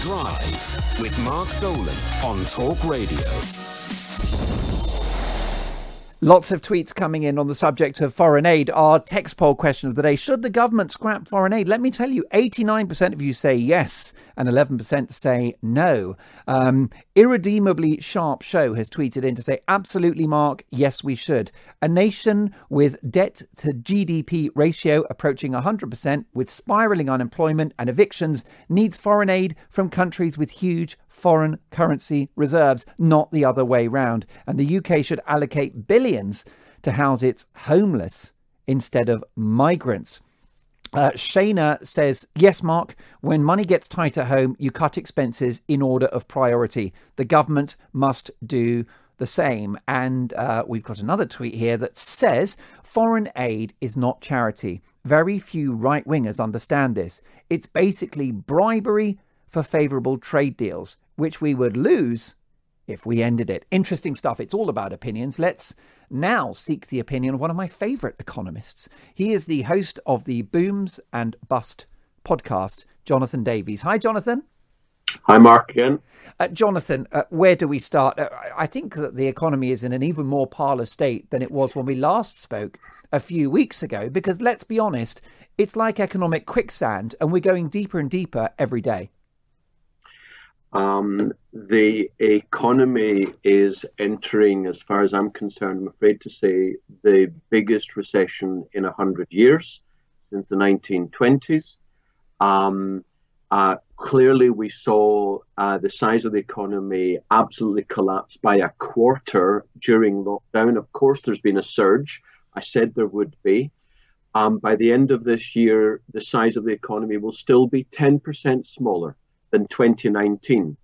Drive with Mark Dolan on Talk Radio. Lots of tweets coming in on the subject of foreign aid. Our text poll question of the day: should the government scrap foreign aid? Let me tell you, 89% of you say yes and 11% say no. Irredeemably Sharp Show has tweeted in to say, absolutely, Mark, yes, we should. A nation with debt to GDP ratio approaching 100%, with spiralling unemployment and evictions, needs foreign aid from countries with huge foreign currency reserves, not the other way round. And the UK should allocate billions to house its homeless instead of migrants. Shayna says, yes, Mark, when money gets tight at home, you cut expenses in order of priority. The government must do the same. And we've got another tweet here that says, foreign aid is not charity. Very few right-wingers understand this. It's basically bribery for favourable trade deals, which we would lose if we ended it. Interesting stuff. It's all about opinions. Let's now seek the opinion of one of my favourite economists. He is the host of the Booms and Bust podcast, Jonathan Davies. Hi, Jonathan. Hi, Mark, again. Jonathan, where do we start? I think that the economy is in an even more parlous state than it was when we last spoke a few weeks ago, because let's be honest, it's like economic quicksand and we're going deeper and deeper every day. The economy is entering, as far as I'm concerned, I'm afraid to say, the biggest recession in 100 years, since the 1920s. Clearly, we saw the size of the economy absolutely collapse by a quarter during lockdown. Of course, there's been a surge. I said there would be. By the end of this year, the size of the economy will still be 10% smaller than 2019.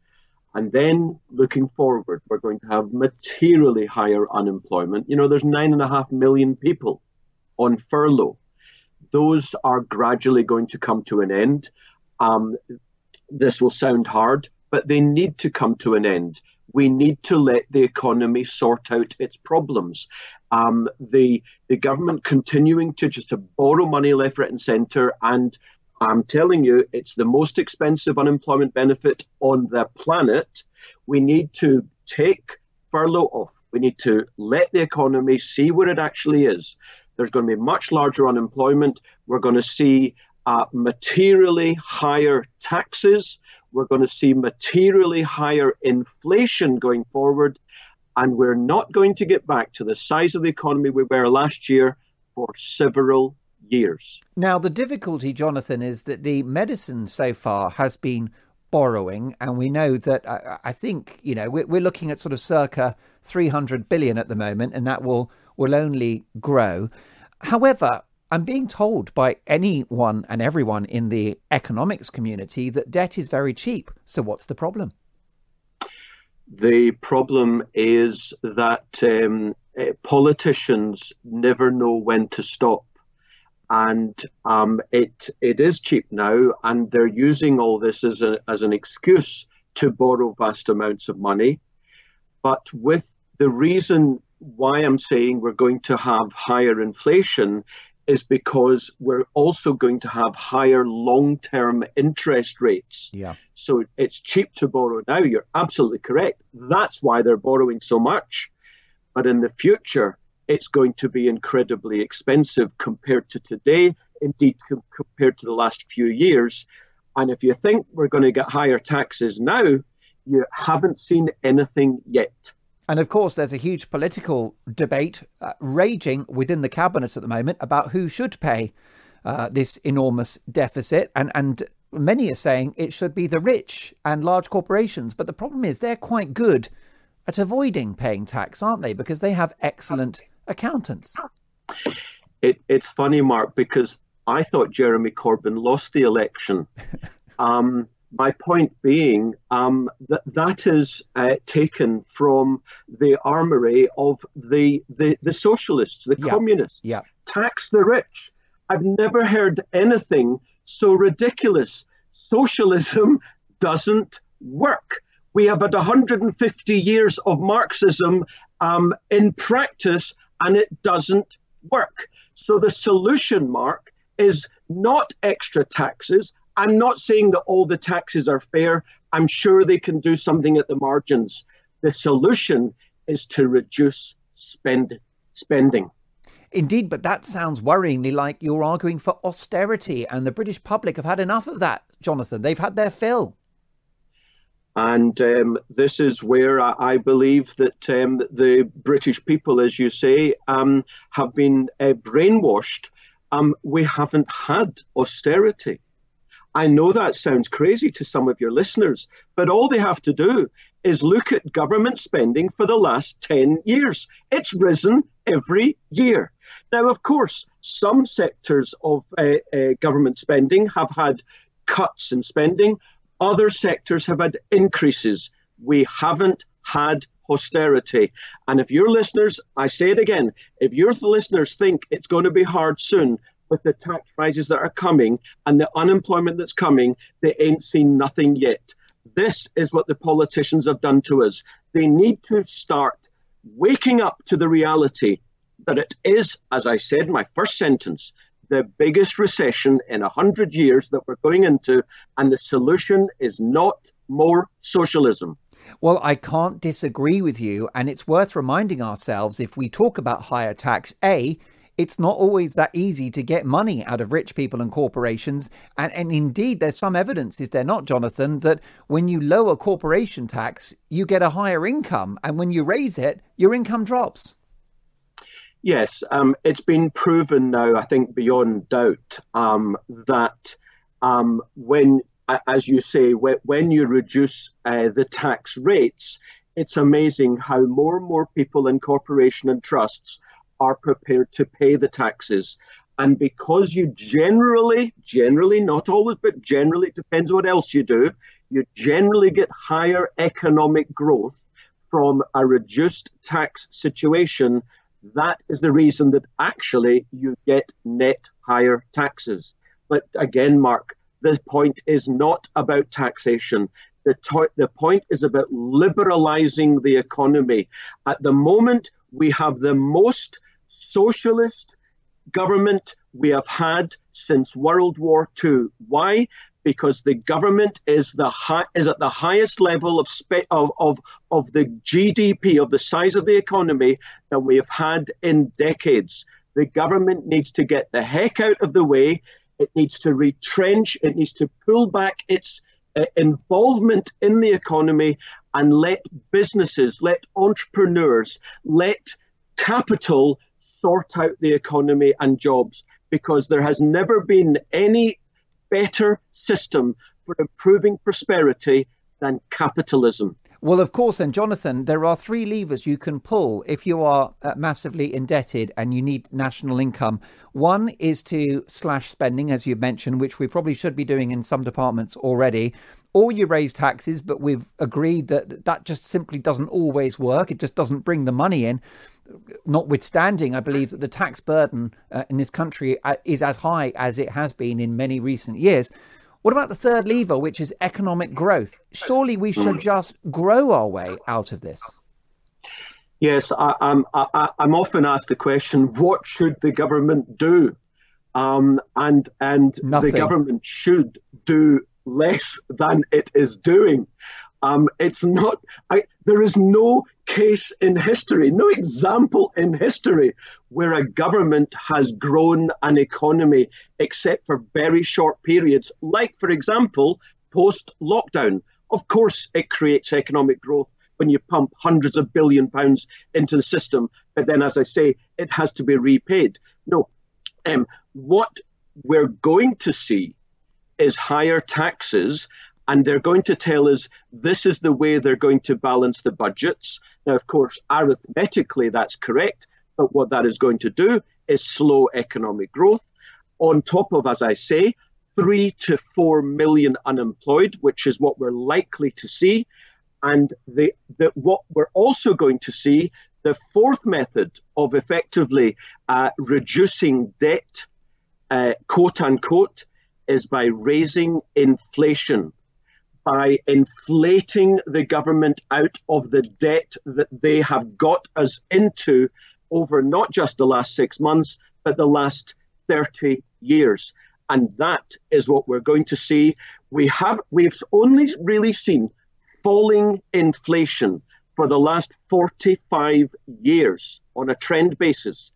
And then looking forward, we're going to have materially higher unemployment. You know, there's 9.5 million people on furlough. Those are gradually going to come to an end. This will sound hard, but they need to come to an end. We need to let the economy sort out its problems. The government continuing to just borrow money left, right and centre, and I'm telling you, it's the most expensive unemployment benefit on the planet. We need to take furlough off. We need to let the economy see where it actually is. There's going to be much larger unemployment. We're going to see materially higher taxes. We're going to see materially higher inflation going forward. And we're not going to get back to the size of the economy we were last year for several years. Now, the difficulty, Jonathan, is that the medicine so far has been borrowing. And we know that I think, you know, we're looking at sort of circa 300 billion at the moment, and that will only grow. However, I'm being told by anyone and everyone in the economics community that debt is very cheap. So what's the problem? The problem is that politicians never know when to stop. And it is cheap now, and they're using all this as an excuse to borrow vast amounts of money. But with the reason why I'm saying we're going to have higher inflation is because we're also going to have higher long-term interest rates. Yeah. So it's cheap to borrow now. You're absolutely correct. That's why they're borrowing so much. But in the future, it's going to be incredibly expensive compared to today, indeed compared to the last few years. And if you think we're going to get higher taxes now, you haven't seen anything yet. And of course, there's a huge political debate raging within the cabinet at the moment about who should pay this enormous deficit. And many are saying it should be the rich and large corporations. But the problem is they're quite good at avoiding paying tax, aren't they? Because they have excellent accountants. It's funny, Mark, because I thought Jeremy Corbyn lost the election. My point being that is taken from the armory of the socialists, the communists. Yeah. Tax the rich. I've never heard anything so ridiculous. Socialism doesn't work. We have had 150 years of Marxism in practice, and it doesn't work. So the solution, Mark, is not extra taxes. I'm not saying that all the taxes are fair. I'm sure they can do something at the margins. The solution is to reduce spending. Indeed, but that sounds worryingly like you're arguing for austerity, and the British public have had enough of that, Jonathan. They've had their fill. And this is where I believe that the British people, as you say, have been brainwashed. We haven't had austerity. I know that sounds crazy to some of your listeners, but all they have to do is look at government spending for the last 10 years. It's risen every year. Now, of course, some sectors of government spending have had cuts in spending. Other sectors have had increases. We haven't had austerity. And if your listeners, I say it again, if your listeners think it's going to be hard soon with the tax rises that are coming and the unemployment that's coming, they ain't seen nothing yet. This is what the politicians have done to us. They need to start waking up to the reality that it is, as I said in my first sentence, the biggest recession in 100 years that we're going into, and the solution is not more socialism. Well, I can't disagree with you, and it's worth reminding ourselves, if we talk about higher tax, it's not always that easy to get money out of rich people and corporations. And indeed, there's some evidence, is there not, Jonathan, that when you lower corporation tax, you get a higher income. And when you raise it, your income drops. Yes, it's been proven now, I think, beyond doubt, that when, as you say, when you reduce the tax rates, it's amazing how more and more people in corporations and trusts are prepared to pay the taxes. And because you generally, not always, but generally, it depends what else you do, you generally get higher economic growth from a reduced tax situation. That is the reason that actually you get net higher taxes. But again, Mark, the point is not about taxation. The point is about liberalizing the economy. At the moment, we have the most socialist government we have had since World War II. Why? Because the government is at the highest level of the GDP, of the size of the economy that we have had in decades. The government needs to get the heck out of the way. It needs to retrench. It needs to pull back its involvement in the economy and let businesses, let entrepreneurs, let capital sort out the economy and jobs, because there has never been any better system for improving prosperity than capitalism. Well, of course, then, Jonathan, there are three levers you can pull if you are massively indebted and you need national income. One is to slash spending, as you've mentioned, which we probably should be doing in some departments already. Or you raise taxes, but we've agreed that that just simply doesn't always work. It just doesn't bring the money in. Notwithstanding, I believe that the tax burden in this country is as high as it has been in many recent years. What about the third lever, which is economic growth? Surely we should just grow our way out of this. Yes, I'm often asked the question, what should the government do? And Nothing. The government should do less than it is doing. There is no case in history, no example in history where a government has grown an economy except for very short periods, like, for example, post-lockdown. Of course, it creates economic growth when you pump hundreds of billion pounds into the system, but then, as I say, it has to be repaid. No, what we're going to see is higher taxes, and they're going to tell us this is the way they're going to balance the budgets. Now, of course, arithmetically, that's correct, but what that is going to do is slow economic growth. On top of, as I say, 3 to 4 million unemployed, which is what we're likely to see. And what we're also going to see, the fourth method of effectively reducing debt, quote unquote, is by raising inflation, by inflating the government out of the debt that they have got us into over not just the last 6 months, but the last 30 years. And that is what we're going to see. We've only really seen falling inflation for the last 45 years on a trend basis.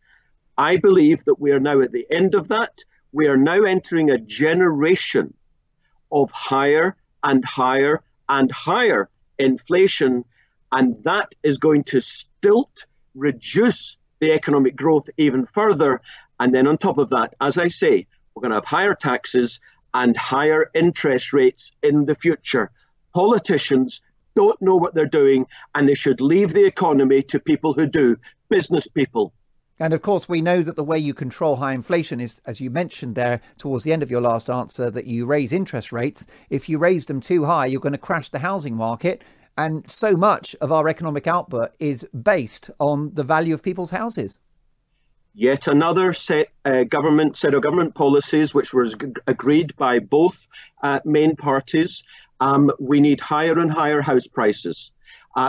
I believe that we are now at the end of that. We are now entering a generation of higher and higher and higher inflation, and that is going to reduce the economic growth even further. And then on top of that, as I say, we're going to have higher taxes and higher interest rates in the future. Politicians don't know what they're doing, and they should leave the economy to people who do, business people. And of course, we know that the way you control high inflation is, as you mentioned there towards the end of your last answer, that you raise interest rates. If you raise them too high, you're going to crash the housing market. And so much of our economic output is based on the value of people's houses. Yet another set of government policies which was agreed by both main parties. We need higher and higher house prices.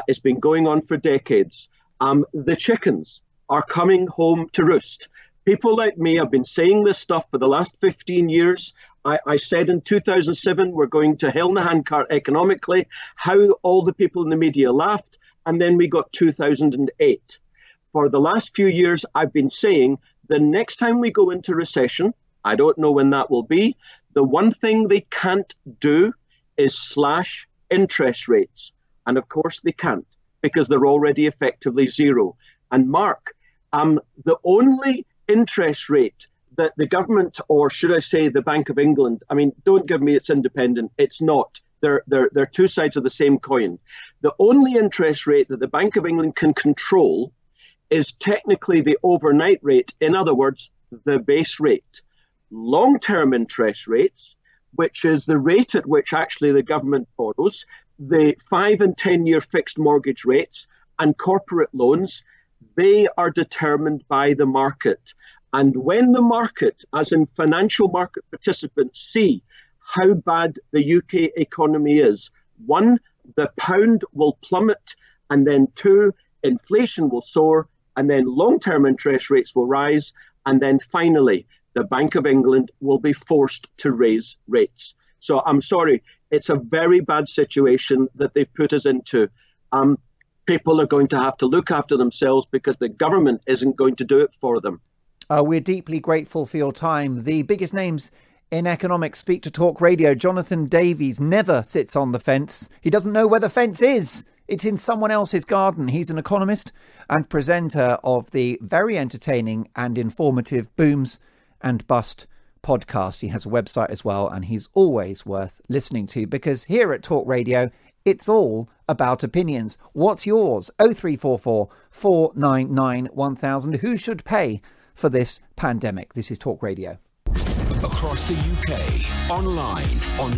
It's been going on for decades. The chickens are coming home to roost. People like me have been saying this stuff for the last 15 years. I said in 2007, we're going to hell in a handcart economically, how all the people in the media laughed, and then we got 2008. For the last few years, I've been saying the next time we go into recession, I don't know when that will be, the one thing they can't do is slash interest rates. And of course they can't, because they're already effectively zero. And Mark, the only interest rate that the government, or should I say the Bank of England, I mean, don't give me it's independent, it's not. They're two sides of the same coin. The only interest rate that the Bank of England can control is technically the overnight rate, in other words, the base rate. Long-term interest rates, which is the rate at which actually the government borrows, the 5 and 10-year fixed mortgage rates and corporate loans, they are determined by the market. And when the market, as in financial market participants, see how bad the UK economy is, 1, the pound will plummet, and then 2, inflation will soar, and then long-term interest rates will rise, and then finally, the Bank of England will be forced to raise rates. So I'm sorry, it's a very bad situation that they've put us into. People are going to have to look after themselves because the government isn't going to do it for them. We're deeply grateful for your time. The biggest names in economics speak to Talk Radio. Jonathan Davies never sits on the fence. He doesn't know where the fence is. It's in someone else's garden. He's an economist and presenter of the very entertaining and informative Booms and Bust podcast. He has a website as well, and he's always worth listening to because here at Talk Radio, it's all about opinions. What's yours? 0344 499 1000. Who should pay for this pandemic? This is Talk Radio. Across the UK, online, on